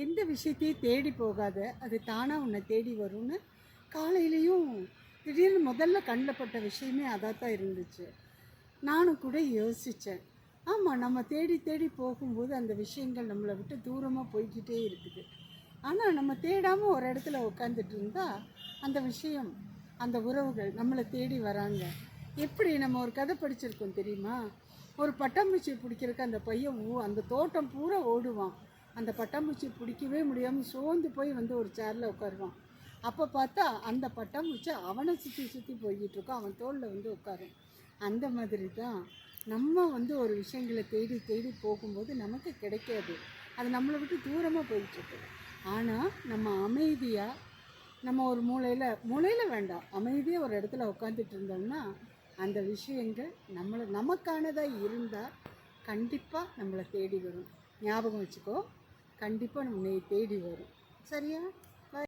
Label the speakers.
Speaker 1: எந்த விஷயத்தையும் தேடி போகாத, அது தானாக உன்னை தேடி வரும்னு காலையிலையும் திடீர்னு முதல்ல கண்ணில் பட்ட விஷயமே அதாக தான் இருந்துச்சு. நானும் கூட யோசித்தேன். ஆமாம், நம்ம தேடி தேடி போகும்போது அந்த விஷயங்கள் நம்மளை விட்டு தூரமாக போய்கிட்டே இருக்குது. ஆனால் நம்ம தேடாமல் ஒரு இடத்துல உட்காந்துட்டு இருந்தால் அந்த விஷயம், அந்த உறவுகள் நம்மளை தேடி வராங்க. எப்படி நம்ம ஒரு கதை படிச்சிருக்கோம் தெரியுமா? ஒரு பட்டாம்பூச்சி பிடிக்கிறதுக்கு அந்த பையன் அந்த தோட்டம் பூரா ஓடுவான். அந்த பட்டாம்பூச்சி பிடிக்கவே முடியாமல் சோர்ந்து போய் ஒரு சேரில் உட்காருவான். அப்போ பார்த்தா அந்த பட்டாம்பூச்சி அவனை சுற்றி சுற்றி போய்கிட்டு இருக்கோம், அவன் தோளில் உட்காரும். அந்த மாதிரி தான் நம்ம ஒரு விஷயங்களை தேடி தேடி போகும்போது நமக்கு கிடைக்காது, அது நம்மளை விட்டு தூரமாக போயிட்டுருக்கு. ஆனால் நம்ம அமைதியாக, நம்ம ஒரு மூலையில் வேண்டாம், அமைதியாக ஒரு இடத்துல உட்காந்துட்டு இருந்தோம்னா அந்த விஷயங்கள் நமக்கானதாக இருந்தால் கண்டிப்பாக நம்மளை தேடி வரும். ஞாபகம் வச்சுக்கோ, கண்டிப்பாக நம்மளை தேடி வரும். சரியா?